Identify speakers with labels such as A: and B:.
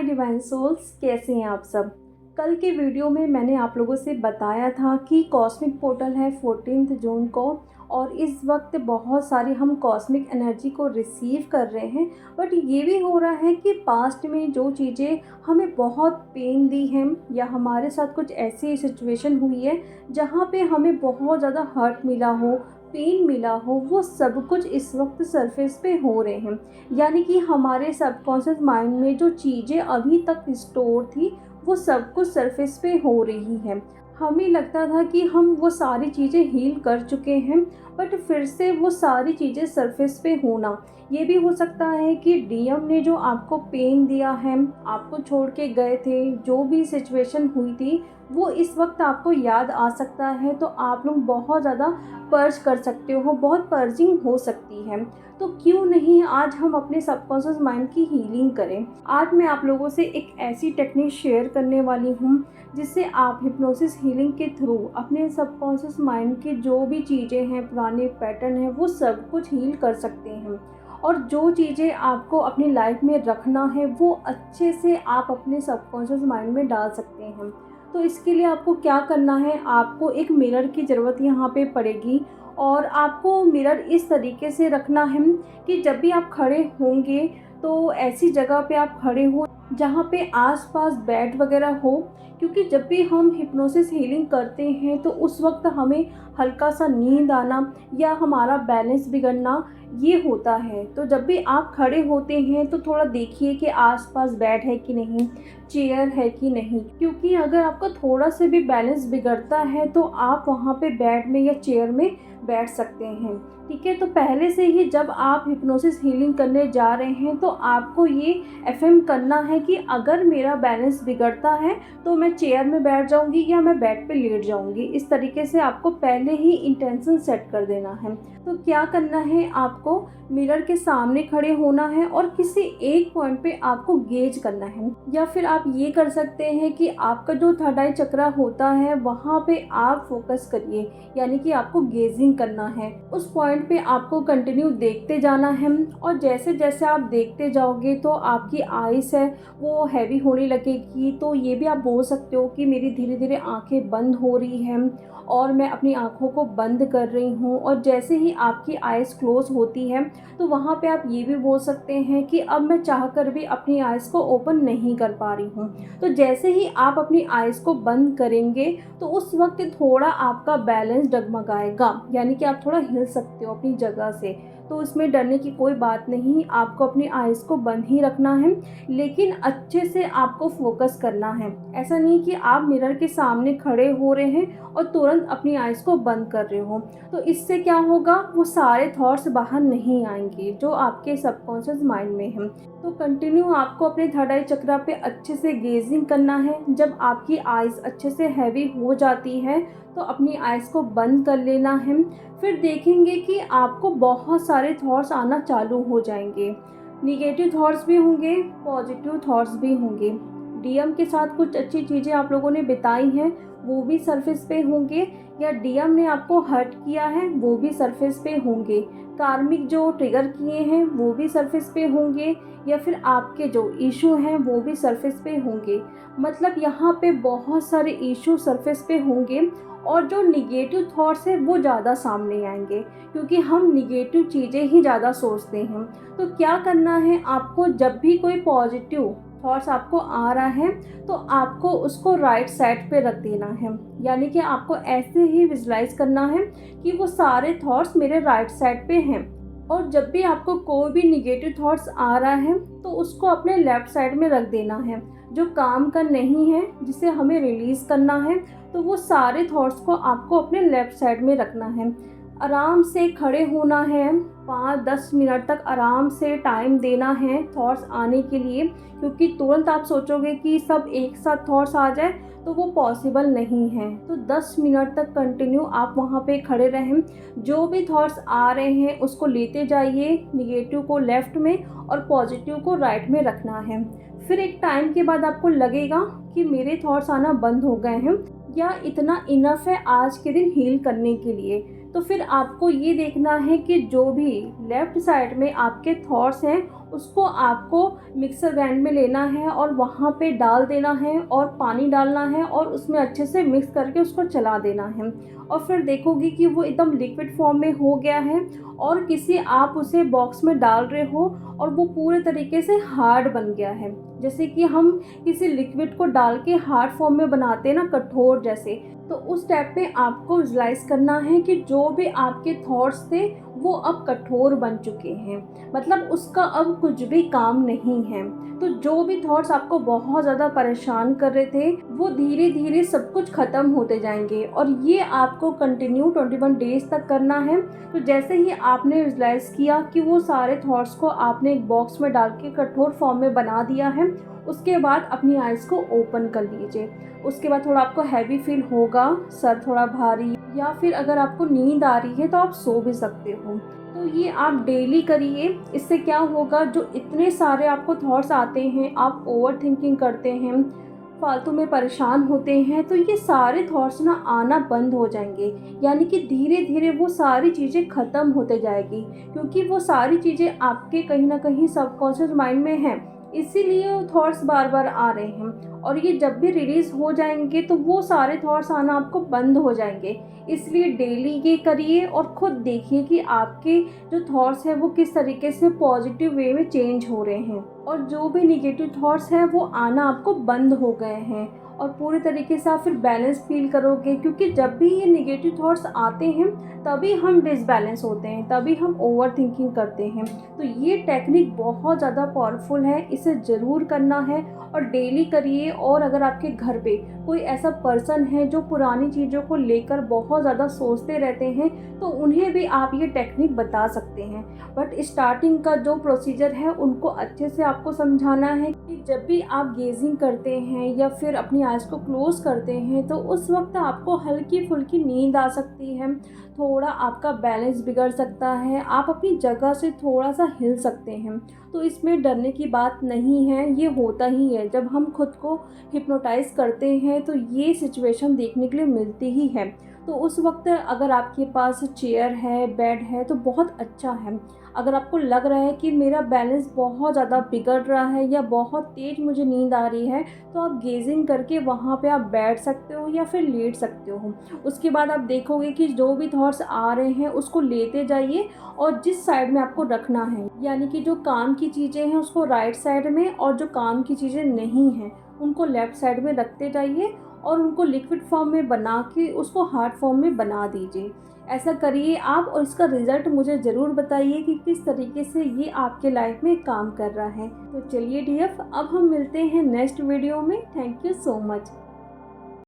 A: हाय divine souls, कैसे हैं आप सब। कल के वीडियो में मैंने आप लोगों से बताया था कि कॉस्मिक पोर्टल है 14 जून को, और इस वक्त बहुत सारी हम कॉस्मिक एनर्जी को रिसीव कर रहे हैं। बट ये भी हो रहा है कि पास्ट में जो चीज़ें हमें बहुत पेन दी हैं या हमारे साथ कुछ ऐसी सिचुएशन हुई है जहाँ पे हमें बहुत ज़्यादा हर्ट मिला हो, पेन मिला हो, वो सब कुछ इस वक्त सरफेस पे हो रहे हैं। यानी कि हमारे सबकॉन्शियस माइंड में जो चीज़ें अभी तक स्टोर थी वो सब कुछ सरफेस पे हो रही है। हमें लगता था कि हम वो सारी चीज़ें हील कर चुके हैं, बट फिर से वो सारी चीज़ें सरफेस पे होना। ये भी हो सकता है कि डीएम ने जो आपको पेन दिया है, आपको छोड़ के गए थे, जो भी सिचुएशन हुई थी वो इस वक्त आपको याद आ सकता है। तो आप लोग बहुत ज़्यादा पर्ज कर सकते हो, बहुत पर्जिंग हो सकती है। तो क्यों नहीं आज हम अपने सबकॉन्शियस माइंड की हीलिंग करें। आज मैं आप लोगों से एक ऐसी टेक्निक शेयर करने वाली हूँ जिससे आप हिप्नोसिस हीलिंग के थ्रू अपने सबकॉन्शियस माइंड की जो भी चीज़ें हैं, पुराने पैटर्न हैं, वो सब कुछ हील कर सकते हैं। और जो चीज़ें आपको अपनी लाइफ में रखना है वो अच्छे से आप अपने सबकॉन्शियस माइंड में डाल सकते हैं। तो इसके लिए आपको क्या करना है, आपको एक मिरर की ज़रूरत यहाँ पे पड़ेगी। और आपको मिरर इस तरीके से रखना है कि जब भी आप खड़े होंगे तो ऐसी जगह पे आप खड़े हो जहाँ पे आसपास बेड वगैरह हो, क्योंकि जब भी हम हिप्नोसिस हीलिंग करते हैं तो उस वक्त हमें हल्का सा नींद आना या हमारा बैलेंस बिगड़ना ये होता है। तो जब भी आप खड़े होते हैं तो थोड़ा देखिए कि आसपास बेड है कि नहीं, चेयर है कि नहीं, क्योंकि अगर आपका थोड़ा से भी बैलेंस बिगड़ता है तो आप वहाँ पे बेड में या चेयर में बैठ सकते हैं। ठीक है, तो पहले से ही जब आप हिप्नोसिस हीलिंग करने जा रहे हैं तो आपको ये एफर्म करना है कि अगर मेरा बैलेंस बिगड़ता है तो मैं चेयर में बैठ जाऊंगी या मैं बेड पे लेट जाऊंगी। इस तरीके से आपको पहले ही इंटेंशन सेट कर देना है। तो क्या करना है, आपको मिरर के सामने खड़े होना है और किसी एक पॉइंट पे आपको गेज करना है। या फिर आप ये कर सकते हैं कि आपका जो थर्ड आई चक्रा होता है वहाँ पे आप फोकस करिए, यानी कि आपको गेजिंग करना है। उस पॉइंट पे आपको कंटिन्यू देखते जाना है, और जैसे जैसे आप देखते जाओगे तो आपकी आइस है वो हैवी होने लगेगी। तो ये भी आप बोल सकते हो कि मेरी धीरे धीरे आंखें बंद हो रही हैं और मैं अपनी आंखों को बंद कर रही हूँ। और जैसे ही आपकी आइज़ क्लोज होती है तो वहाँ पे आप ये भी बोल सकते हैं कि अब मैं चाहकर भी अपनी आइज़ को ओपन नहीं कर पा रही हूँ। तो जैसे ही आप अपनी आइज़ को बंद करेंगे तो उस वक्त थोड़ा आपका बैलेंस डगमगाएगा, यानी कि आप थोड़ा हिल सकते हो अपनी जगह से। तो इसमें डरने की कोई बात नहीं, आपको अपनी आइज़ को बंद ही रखना है, लेकिन अच्छे से आपको फोकस करना है। ऐसा नहीं कि आप मिरर के सामने खड़े हो रहे हैं और तुरंत अपनी आइज़ को बंद कर रहे हो। तो इससे क्या होगा, वो सारे थॉट्स बाहर नहीं आएंगे जो आपके सबकॉन्शियस माइंड में हैं। तो कंटिन्यू आपको अपने थर्ड आई चक्रा पे अच्छे से गेजिंग करना है। जब आपकी आइज़ अच्छे से हैवी हो जाती है तो अपनी आइज़ को बंद कर लेना है। फिर देखेंगे कि आपको बहुत सारे थॉट्स आना चालू हो जाएंगे। निगेटिव थॉट्स भी होंगे, पॉजिटिव थॉट्स भी होंगे। डीएम के साथ कुछ अच्छी चीज़ें आप लोगों ने बिताई हैं वो भी सरफेस पे होंगे, या डीएम ने आपको हर्ट किया है वो भी सरफेस पे होंगे। कार्मिक जो ट्रिगर किए हैं वो भी सरफेस पे होंगे, या फिर आपके जो इशू हैं वो भी सरफेस पे होंगे। मतलब यहाँ पे बहुत सारे इशू सरफेस पे होंगे, और जो निगेटिव थॉट्स है वो ज़्यादा सामने आएंगे, क्योंकि हम निगेटिव चीज़ें ही ज़्यादा सोचते हैं। तो क्या करना है, आपको जब भी कोई पॉजिटिव थॉट्स आपको आ रहा है तो आपको उसको राइट साइड पे रख देना है। यानी कि आपको ऐसे ही विजुलाइज करना है कि वो सारे थॉट्स मेरे राइट साइड पे हैं। और जब भी आपको कोई भी निगेटिव थॉट्स आ रहा है तो उसको अपने लेफ्ट साइड में रख देना है। जो काम का नहीं है, जिसे हमें रिलीज़ करना है, तो वो सारे थॉट्स को आपको अपने लेफ्ट साइड में रखना है। आराम से खड़े होना है, 5-10 मिनट तक आराम से टाइम देना है थॉट्स आने के लिए, क्योंकि तुरंत आप सोचोगे कि सब एक साथ थॉट्स आ जाए तो वो पॉसिबल नहीं है। तो 10 मिनट तक कंटिन्यू आप वहाँ पे खड़े रहें। जो भी थॉट्स आ रहे हैं उसको लेते जाइए, निगेटिव को लेफ़्ट में और पॉजिटिव को राइट में रखना है। फिर एक टाइम के बाद आपको लगेगा कि मेरे थॉट्स आना बंद हो गए हैं, या इतना इनफ है आज के दिन हील करने के लिए। तो फिर आपको ये देखना है कि जो भी लेफ़्ट साइड में आपके थॉट्स हैं उसको आपको मिक्सर ग्राइंड में लेना है और वहाँ पे डाल देना है और पानी डालना है और उसमें अच्छे से मिक्स करके उसको चला देना है। और फिर देखोगे कि वो एकदम लिक्विड फॉर्म में हो गया है और किसी आप उसे बॉक्स में डाल रहे हो और वो पूरे तरीके से हार्ड बन गया है। जैसे कि हम किसी लिक्विड को डाल के हार्ड फॉर्म में बनाते हैं ना, कठोर जैसे, तो उस टाइप में आपको विजुलाइज़ करना है कि जो भी आपके थॉट्स थे वो अब कठोर बन चुके हैं, मतलब उसका अब कुछ भी काम नहीं है। तो जो भी थॉट्स आपको बहुत ज़्यादा परेशान कर रहे थे वो धीरे धीरे सब कुछ ख़त्म होते जाएंगे और ये आपको कंटिन्यू 21 डेज़ तक करना है। तो जैसे ही आपने विजुलाइज़ किया कि वो सारे थॉट्स को आपने एक बॉक्स में डाल के कठोर फॉर्म में बना दिया है, उसके बाद अपनी आइज़ को ओपन कर लीजिए। उसके बाद थोड़ा आपको हैवी फील होगा, सर थोड़ा भारी, या फिर अगर आपको नींद आ रही है तो आप सो भी सकते हो। तो ये आप डेली करिए। इससे क्या होगा, जो इतने सारे आपको थॉट्स आते हैं, आप ओवर थिंकिंग करते हैं, फालतू में परेशान होते हैं, तो ये सारे थॉट्स ना आना बंद हो जाएंगे। यानी कि धीरे धीरे वो सारी चीज़ें ख़त्म होते जाएगी, क्योंकि वो सारी चीज़ें आपके कहीं ना कहीं सबकॉन्शियस माइंड में हैं, इसीलिए वो थॉट्स बार बार आ रहे हैं। और ये जब भी रिलीज़ हो जाएंगे तो वो सारे थॉट्स आना आपको बंद हो जाएंगे। इसलिए डेली ये करिए और ख़ुद देखिए कि आपके जो थॉट्स हैं वो किस तरीके से पॉजिटिव वे में चेंज हो रहे हैं और जो भी निगेटिव थॉट्स हैं वो आना आपको बंद हो गए हैं। और पूरे तरीके से आप फिर बैलेंस फील करोगे, क्योंकि जब भी ये निगेटिव थॉट्स आते हैं तभी हम डिसबैलेंस होते हैं, तभी हम ओवर थिंकिंग करते हैं। तो ये टेक्निक बहुत ज़्यादा पावरफुल है, इसे ज़रूर करना है और डेली करिए। और अगर आपके घर पे कोई ऐसा पर्सन है जो पुरानी चीज़ों को लेकर बहुत ज़्यादा सोचते रहते हैं, तो उन्हें भी आप ये टेक्निक बता सकते हैं। बट स्टार्टिंग का जो प्रोसीजर है उनको अच्छे से आपको समझाना है कि जब भी आप गेजिंग करते हैं या फिर अपनी आइज़ को क्लोज़ करते हैं तो उस वक्त आपको हल्की फुल्की नींद आ सकती है, थोड़ा आपका बैलेंस बिगड़ सकता है, आप अपनी जगह से थोड़ा सा हिल सकते हैं। तो इसमें डरने की बात नहीं है, ये होता ही है। जब हम खुद को हिप्नोटाइज़ करते हैं तो ये सिचुएशन देखने के लिए मिलती ही है। तो उस वक्त अगर आपके पास चेयर है, बेड है तो बहुत अच्छा है। अगर आपको लग रहा है कि मेरा बैलेंस बहुत ज़्यादा बिगड़ रहा है या बहुत तेज़ मुझे नींद आ रही है, तो आप गेजिंग करके वहाँ पे आप बैठ सकते हो या फिर लेट सकते हो। उसके बाद आप देखोगे कि जो भी थॉट्स आ रहे हैं उसको लेते जाइए और जिस साइड में आपको रखना है, यानी कि जो काम की चीज़ें हैं उसको राइट साइड में और जो काम की चीज़ें नहीं हैं उनको लेफ़्ट साइड में रखते जाइए और उनको लिक्विड फॉर्म में बना के उसको हार्ड फॉर्म में बना दीजिए। ऐसा करिए आप और इसका रिज़ल्ट मुझे ज़रूर बताइए कि किस तरीके से ये आपके लाइफ में काम कर रहा है। तो चलिए डियर, अब हम मिलते हैं नेक्स्ट वीडियो में। Thank you so much.